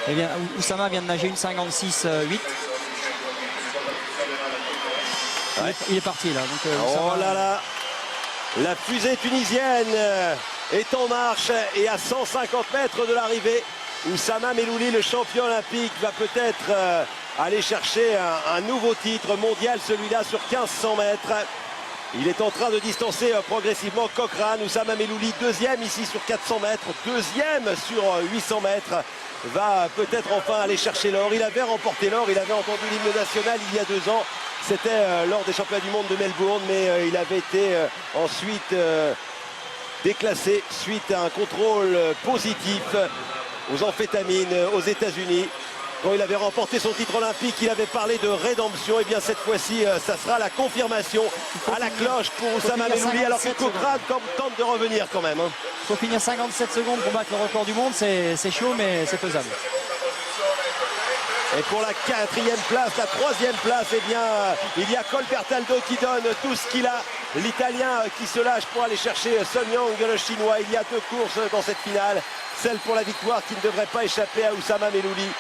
Eh bien, Oussama vient de nager une 56,8. Ouais. Il est parti là. Donc, oh là là, la fusée tunisienne est en marche et à 150 mètres de l'arrivée, Oussama Mellouli, le champion olympique, va peut-être aller chercher un nouveau titre mondial, celui-là sur 1500 mètres. Il est en train de distancer progressivement Cochrane. Oussama Mellouli, deuxième ici sur 400 mètres, deuxième sur 800 mètres, va peut-être enfin aller chercher l'or. Il avait remporté l'or, il avait entendu l'hymne national il y a 2 ans. C'était lors des championnats du monde de Melbourne, mais il avait été ensuite déclassé suite à un contrôle positif aux amphétamines aux États-Unis. Quand il avait remporté son titre olympique, il avait parlé de rédemption. Et bien cette fois-ci, ça sera la confirmation à la cloche pour Oussama Mellouli, alors que Cochrane tente de revenir quand même. Il faut finir 57 secondes pour battre le record du monde. C'est chaud, mais c'est faisable. Et pour la 4e place, la 3e place, eh bien, il y a Colbertaldo qui donne tout ce qu'il a. L'Italien qui se lâche pour aller chercher Sun Yang, le Chinois. Il y a 2 courses dans cette finale. Celle pour la victoire qui ne devrait pas échapper à Oussama Mellouli.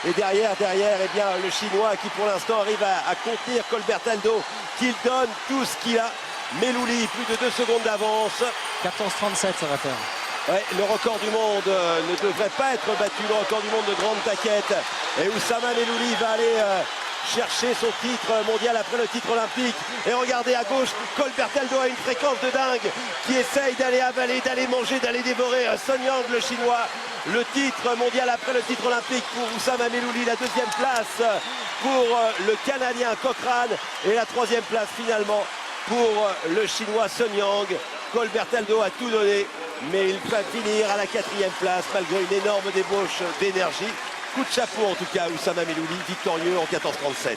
Et derrière, eh bien, le Chinois qui pour l'instant arrive à contenir Colbertaldo, qu'il donne tout ce qu'il a. Mellouli, plus de 2 secondes d'avance. 14,37 ça va faire. Ouais, le record du monde ne devrait pas être battu, le record du monde de grande taquette. Et Oussama Mellouli va aller chercher son titre mondial après le titre olympique. Et regardez à gauche, Colbertaldo a une fréquence de dingue qui essaye d'aller avaler, d'aller manger, d'aller dévorer Sun Yang, le Chinois. Le titre mondial après le titre olympique pour Oussama Mellouli, la 2e place pour le Canadien Cochrane et la 3e place finalement pour le Chinois Sun Yang. Colbertaldo a tout donné, mais il va finir à la 4e place malgré une énorme débauche d'énergie. Coup de chapeau en tout cas, Oussama Mellouli, victorieux en 14,37.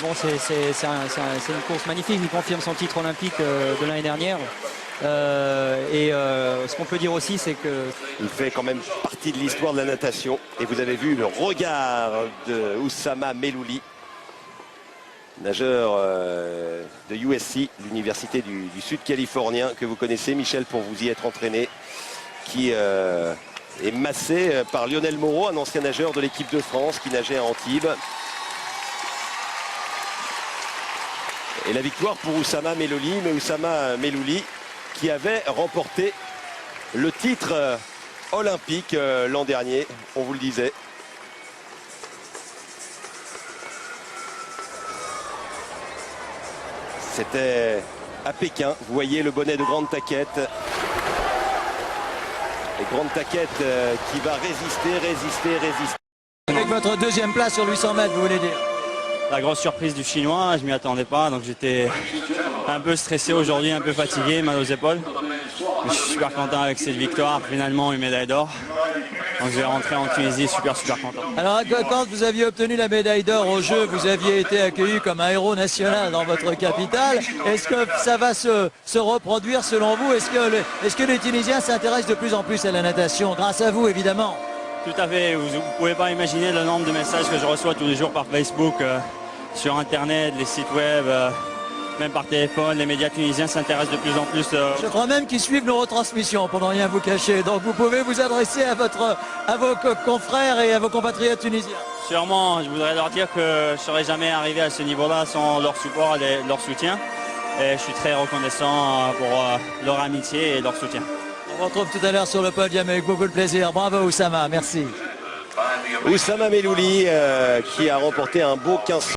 Bon, c'est une course magnifique. Il confirme son titre olympique de l'année dernière. Ce qu'on peut dire aussi, c'est que... Il fait quand même partie de l'histoire de la natation. Et vous avez vu le regard de Oussama Mellouli, nageur de USC, l'université du Sud californien, que vous connaissez, Michel, pour vous y être entraîné, qui est massé par Lionel Moreau, un ancien nageur de l'équipe de France qui nageait à Antibes. Et la victoire pour Oussama Mellouli, mais Oussama Mellouli qui avait remporté le titre olympique l'an dernier, on vous le disait. C'était à Pékin, vous voyez le bonnet de Grande Taquette. Et Grande Taquette qui va résister. Avec votre 2e place sur 800 mètres, vous voulez dire? La grosse surprise du Chinois, je m'y attendais pas, donc j'étais un peu stressé aujourd'hui, un peu fatigué, mal aux épaules. Mais je suis super content avec cette victoire, finalement une médaille d'or. Donc je vais rentrer en Tunisie super content. Alors quand vous aviez obtenu la médaille d'or aux Jeux, vous aviez été accueilli comme un héros national dans votre capitale. Est-ce que ça va se reproduire selon vous? Est-ce que les Tunisiens s'intéressent de plus en plus à la natation, grâce à vous évidemment? Tout à fait, vous ne pouvez pas imaginer le nombre de messages que je reçois tous les jours par Facebook, sur Internet, les sites web, même par téléphone. Les médias tunisiens s'intéressent de plus en plus. Je crois même qu'ils suivent nos retransmissions pour ne rien vous cacher. Donc vous pouvez vous adresser à vos confrères et à vos compatriotes tunisiens. Sûrement, je voudrais leur dire que je ne serais jamais arrivé à ce niveau-là sans leur support et leur soutien. Et je suis très reconnaissant pour leur amitié et leur soutien. On se retrouve tout à l'heure sur le podium avec beaucoup de plaisir. Bravo Oussama, merci. Oussama Mellouli qui a remporté un beau 15.